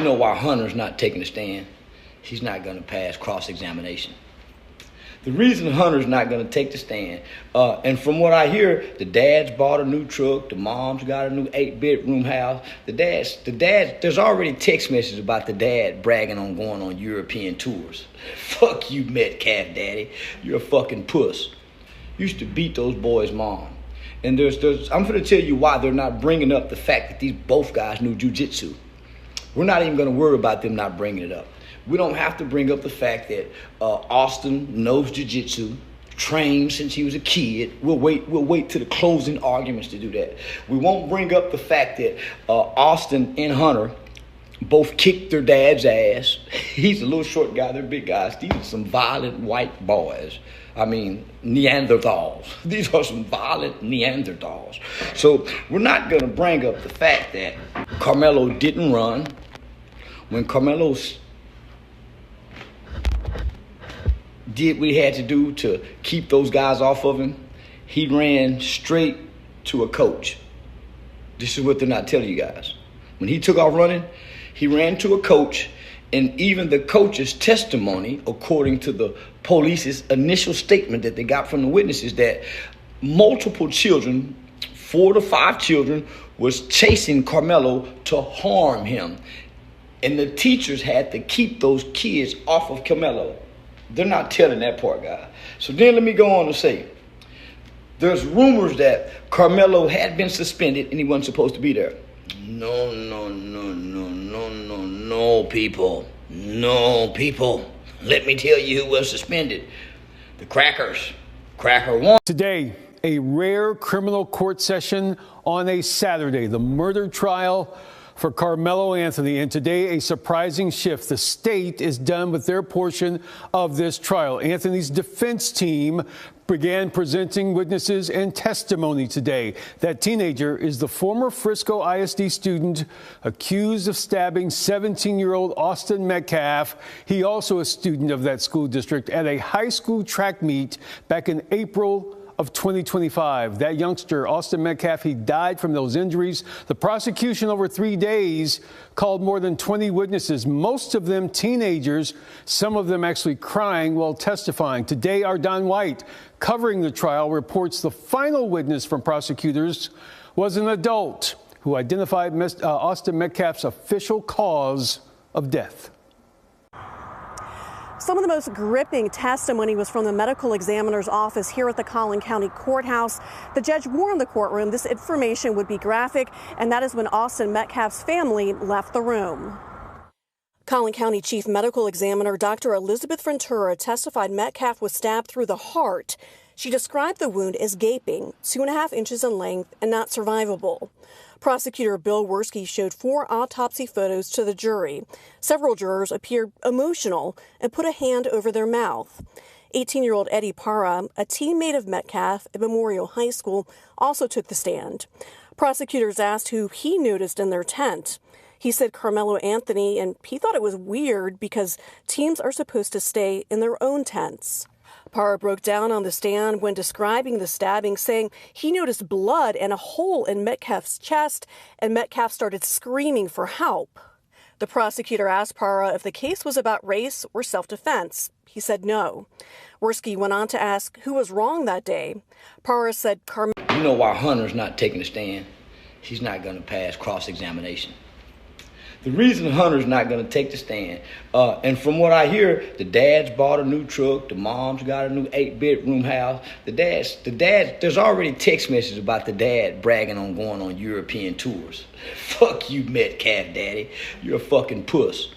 You know why Hunter's not taking a stand? He's not going to pass cross-examination. The reason Hunter's not going to take the stand, and from what I hear, the dad's bought a new truck, the mom's got a new 8-bedroom house. The dad, there's already text messages about the dad bragging on going on European tours. Fuck you, Metcalf daddy. You're a fucking puss. Used to beat those boys' mom. And I'm going to tell you why they're not bringing up the fact that these both guys knew jiu-jitsu. We're not even going to worry about them not bringing it up. We don't have to bring up the fact that Austin knows jiu-jitsu, trained since he was a kid. We'll wait to the closing arguments to do that. We won't bring up the fact that Austin and Hunter both kicked their dad's ass. He's a little short guy, they're big guys. These are some violent white boys. I mean, Neanderthals. These are some violent Neanderthals. So we're not going to bring up the fact that Karmelo didn't run. When Karmelo did what he had to do to keep those guys off of him, he ran straight to a coach. This is what they're not telling you guys. When he took off running, he ran to a coach, and even the coach's testimony, according to the police's initial statement that they got from the witnesses, that multiple children, 4 to 5 children, was chasing Karmelo to harm him. And the teachers had to keep those kids off of Karmelo. They're not telling that part, guy. So then let me go on to say, there's rumors that Karmelo had been suspended and he wasn't supposed to be there. No, people. No, people. Let me tell you who was suspended. The Crackers. Cracker 1. Today, a rare criminal court session on a Saturday. The murder trial for Karmelo Anthony, and today a surprising shift. The state is done with their portion of this trial. Anthony's defense team began presenting witnesses and testimony today. That teenager is the former Frisco ISD student accused of stabbing 17-year-old Austin Metcalf. He also a student of that school district at a high school track meet back in April of 2025. That youngster, Austin Metcalf, he died from those injuries. The prosecution over 3 days called more than 20 witnesses, most of them teenagers, some of them actually crying while testifying. Today, our Don White, covering the trial, reports the final witness from prosecutors was an adult who identified Austin Metcalf's official cause of death. Some of the most gripping testimony was from the medical examiner's office here at the Collin County Courthouse. The judge warned the courtroom this information would be graphic, and that is when Austin Metcalf's family left the room. Collin County Chief Medical Examiner Dr. Elizabeth Ventura testified Metcalf was stabbed through the heart. She described the wound as gaping, 2.5 inches in length, and not survivable. Prosecutor Bill Werski showed 4 autopsy photos to the jury. Several jurors appeared emotional and put a hand over their mouth. 18-year-old Eddie Parra, a teammate of Metcalf at Memorial High School, also took the stand. Prosecutors asked who he noticed in their tent. He said Karmelo Anthony, and he thought it was weird because teams are supposed to stay in their own tents. Parra broke down on the stand when describing the stabbing, saying he noticed blood and a hole in Metcalf's chest, and Metcalf started screaming for help. The prosecutor asked Parra if the case was about race or self-defense. He said no. Werski went on to ask who was wrong that day. Parra said You know why Hunter's not taking a stand? He's not going to pass cross-examination. The reason Hunter's not going to take the stand, and from what I hear, the dad's bought a new truck, the mom's got a new 8-bedroom house. The dad, there's already text messages about the dad bragging on going on European tours. Fuck you, Metcalf daddy. You're a fucking puss.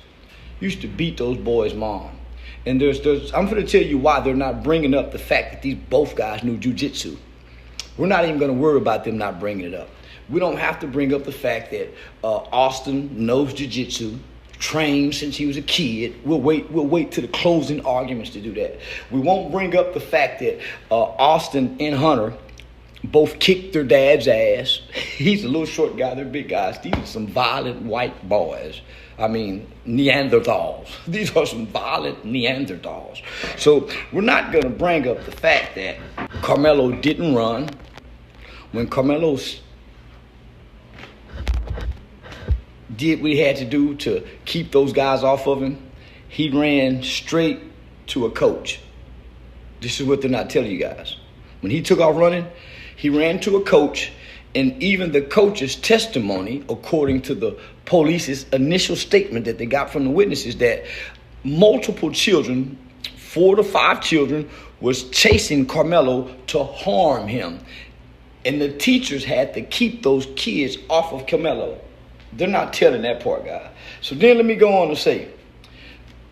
Used to beat those boys' mom. And I'm going to tell you why they're not bringing up the fact that these both guys knew jiu-jitsu. We're not even going to worry about them not bringing it up. We don't have to bring up the fact that Austin knows jiu-jitsu, trained since he was a kid. We'll wait to the closing arguments to do that. We won't bring up the fact that Austin and Hunter both kicked their dad's ass. He's a little short guy, they're big guys. These are some violent white boys. I mean, Neanderthals. These are some violent Neanderthals. So we're not going to bring up the fact that Karmelo didn't run. When Karmelo did what he had to do to keep those guys off of him, he ran straight to a coach. This is what they're not telling you guys. When he took off running, he ran to a coach, and even the coach's testimony, according to the police's initial statement that they got from the witnesses, that multiple children, 4 to 5 children, was chasing Karmelo to harm him. And the teachers had to keep those kids off of Karmelo. They're not telling that part, guys. So then let me go on to say,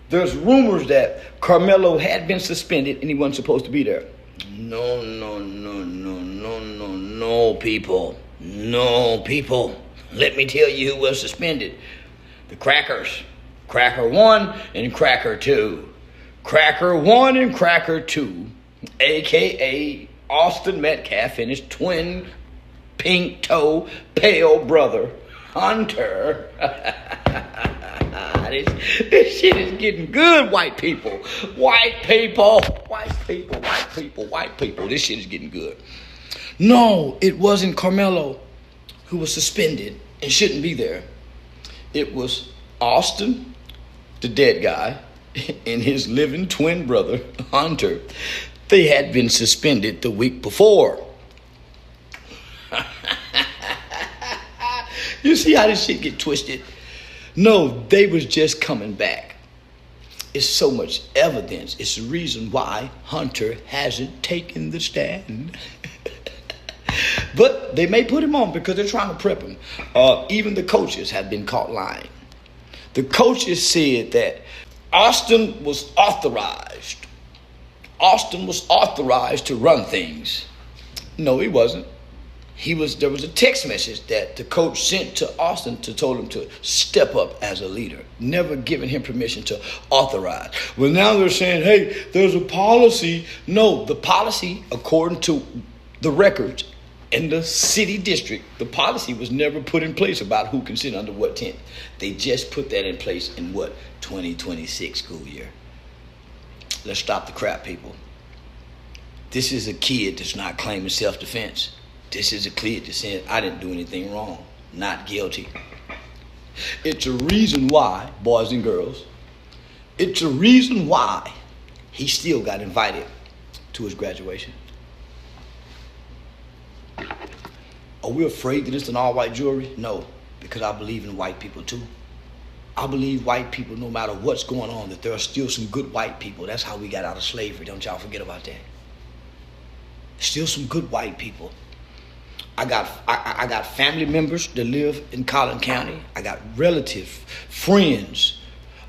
there's rumors that Karmelo had been suspended and he wasn't supposed to be there. No, people. No, people. Let me tell you who was suspended. The Crackers. Cracker 1 and Cracker 2. Cracker 1 and Cracker 2, a.k.a. Austin Metcalf and his twin pink toe pale brother, Hunter. This shit is getting good, white people. White people. White people. White people. White people. This shit is getting good. No, it wasn't Karmelo who was suspended and shouldn't be there. It was Austin, the dead guy, and his living twin brother, Hunter. They had been suspended the week before. You see how this shit get twisted? No, they was just coming back. It's so much evidence. It's the reason why Hunter hasn't taken the stand. But they may put him on because they're trying to prep him. Even the coaches have been caught lying. The coaches said that Austin was authorized. Austin was authorized to run things. No, he wasn't. There was a text message that the coach sent to Austin to told him to step up as a leader, never giving him permission to authorize. Well, now they're saying, hey, there's a policy. No, the policy, according to the records in the city district, the policy was never put in place about who can sit under what tent. They just put that in place in what, 2026 school year. Let's stop the crap, people. This is a kid that's not claiming self-defense. This is a kid that's saying, I didn't do anything wrong, not guilty. It's a reason why, boys and girls, it's a reason why he still got invited to his graduation. Are we afraid that it's an all-white jury? No, because I believe in white people too. I believe white people, no matter what's going on, that there are still some good white people. That's how we got out of slavery. Don't y'all forget about that. Still some good white people. I got family members that live in Collin County. I got relatives, friends,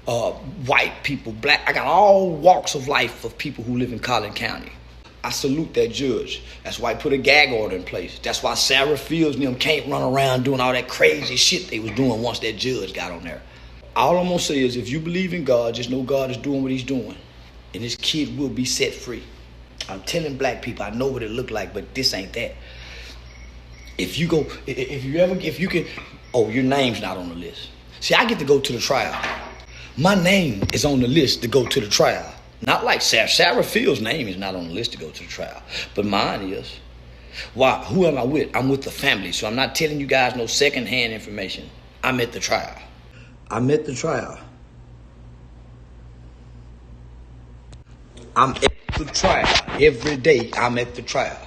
white people, black. I got all walks of life of people who live in Collin County. I salute that judge. That's why he put a gag order in place. That's why Sarah Fields and them can't run around doing all that crazy shit they was doing once that judge got on there. All I'm gonna say is, if you believe in God, just know God is doing what he's doing, and this kid will be set free. I'm telling black people, I know what it look like, but this ain't that. If you can, oh, your name's not on the list. See, I get to go to the trial. My name is on the list to go to the trial. Not like Sarah Fields' name is not on the list to go to the trial, but mine is. Why? Who am I with? I'm with the family, so I'm not telling you guys no secondhand information. I'm at the trial. I'm at the trial. I'm at the trial. Every day I'm at the trial.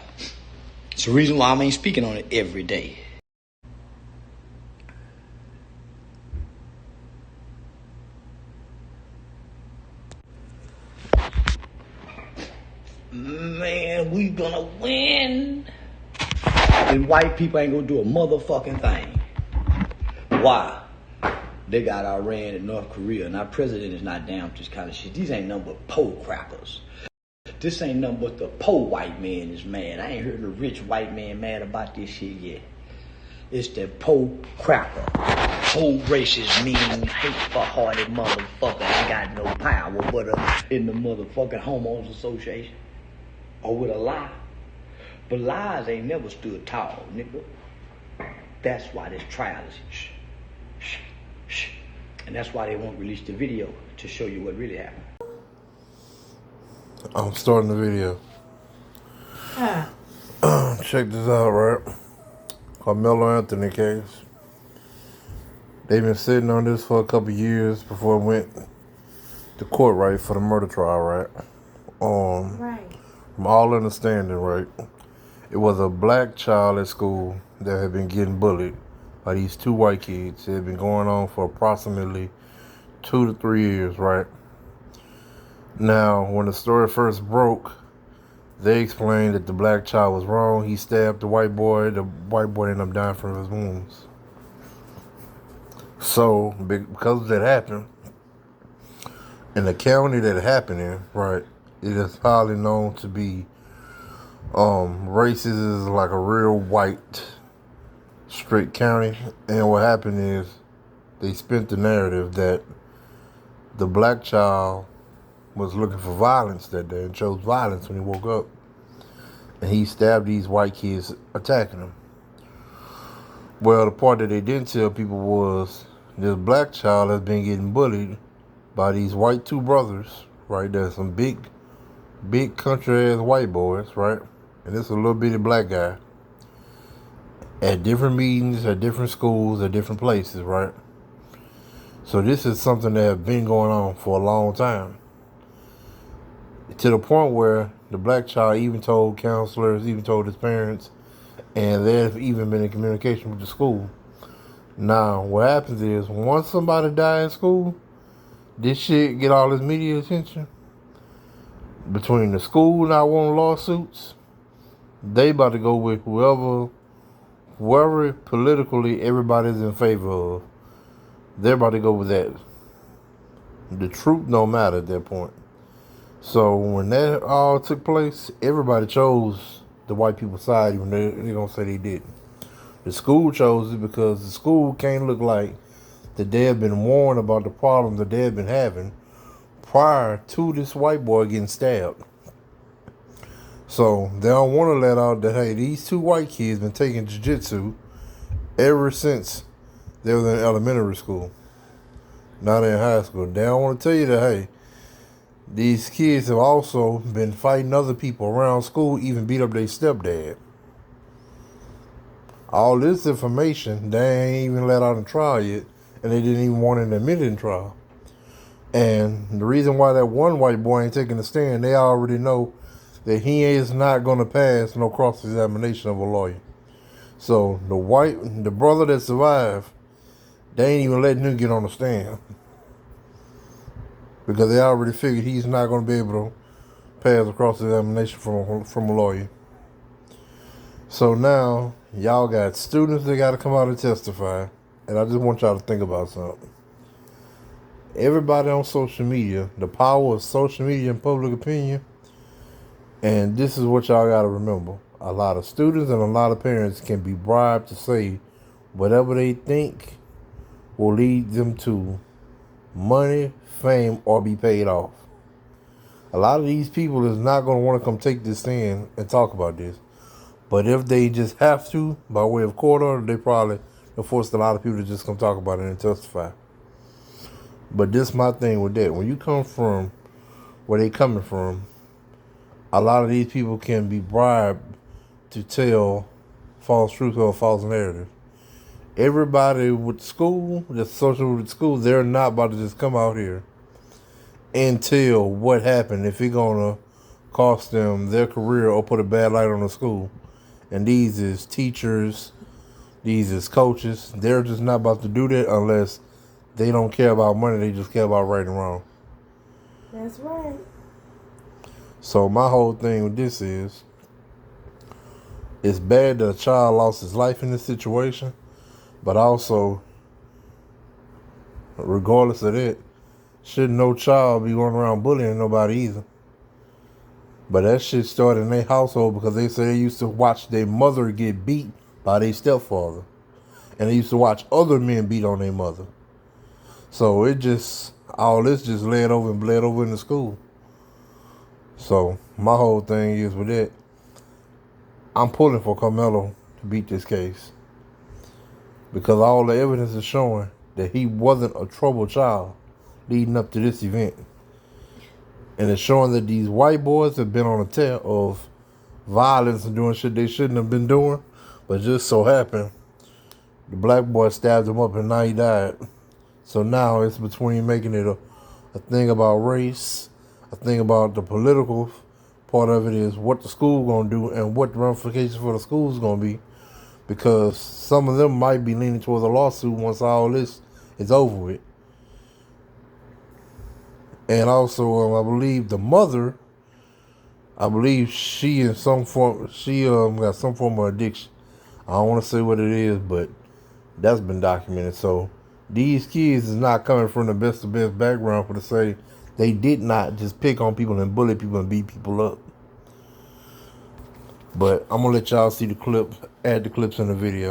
It's the reason why I ain't speaking on it every day. Man, we gonna win. And white people ain't gonna do a motherfucking thing. Why? They got Iran and North Korea, and our president is not down with this kind of shit. These ain't nothing but pole crackers. This ain't nothing but the poor white man is mad. I ain't heard a rich white man mad about this shit yet. It's the poor cracker. Whole racist, mean, hateful-hearted motherfucker ain't got no power but in the motherfucking homeowners association. Or with a lie. But lies ain't never stood tall, nigga. That's why this trial is shh. And that's why they won't release the video to show you what really happened. I'm starting the video. Check this out, right? Karmelo Anthony case. They've been sitting on this for a couple years before it went to court, right, for the murder trial, right? Right. From all understanding, right, it was a black child at school that had been getting bullied by these two white kids. It had been going on for approximately 2 to 3 years, right? Now, when the story first broke, they explained that the black child was wrong. He stabbed the white boy. The white boy ended up dying from his wounds. So, because that happened, in the county that it happened in, right, it is highly known to be racist, is like a real white, strict county. And what happened is they spent the narrative that the black child was looking for violence that day and chose violence when he woke up. And he stabbed these white kids attacking him. Well, the part that they didn't tell people was this black child has been getting bullied by these white two brothers, right? There's some big country ass white boys, right? And this is a little bitty black guy at different meetings, at different schools, at different places, right? So this is something that has been going on for a long time. To the point where the black child even told counselors, even told his parents, and they've even been in communication with the school. Now, what happens is, once somebody dies in school, this shit get all this media attention. Between the school not wanting lawsuits, they about to go with whoever politically everybody's in favor of. They're about to go with that. The truth don't matter at that point. So when that all took place, everybody chose the white people's side, even though they're going to say they didn't. The school chose it because the school can't look like that they have been warned about the problem that they have been having prior to this white boy getting stabbed. So they don't want to let out that, hey, these two white kids been taking jiu-jitsu ever since they were in elementary school. Now they're in high school. They don't want to tell you that, hey, these kids have also been fighting other people around school, even beat up their stepdad. All this information, they ain't even let out in trial yet, and they didn't even want it admitted in trial. And the reason why that one white boy ain't taking a stand, they already know that he is not going to pass no cross-examination of a lawyer. So the brother that survived, they ain't even letting him get on the stand. Because they already figured he's not going to be able to pass a cross-examination from a lawyer. So now, y'all got students that got to come out and testify. And I just want y'all to think about something. Everybody on social media, the power of social media and public opinion. And this is what y'all got to remember. A lot of students and a lot of parents can be bribed to say whatever they think will lead them to money, fame, or be paid off. A lot of these people is not going to want to come take this stand and talk about this. But if they just have to, by way of court order, they probably will force a lot of people to just come talk about it and testify. But this is my thing with that. When you come from where they coming from, a lot of these people can be bribed to tell false truth or false narrative. Everybody with school, that's social with school, they're not about to just come out here and tell what happened if it's going to cost them their career or put a bad light on the school. And these is teachers, these is coaches. They're just not about to do that unless they don't care about money. They just care about right and wrong. That's right. So my whole thing with this is, it's bad that a child lost his life in this situation, but also, regardless of that, should no child be going around bullying nobody either. But that shit started in their household because they say they used to watch their mother get beat by their stepfather. And they used to watch other men beat on their mother. So all this just bled over into school. So my whole thing is with that, I'm pulling for Karmelo to beat this case. Because all the evidence is showing that he wasn't a troubled child leading up to this event. And it's showing that these white boys have been on a tear of violence and doing shit they shouldn't have been doing. But just so happened, The black boy stabbed him up and now he died. So now it's between making it a thing about race, a thing about the political part of it is what the school gonna do and what the ramifications for the school is gonna be, because some of them might be leaning towards a lawsuit once all this is over with. And also, I believe the mother, she in some form, got some form of addiction. I don't want to say what it is, but that's been documented. So these kids is not coming from the best of best background for to say they did not just pick on people and bully people and beat people up. But I'm going to let y'all see the clip, add the clips in the video.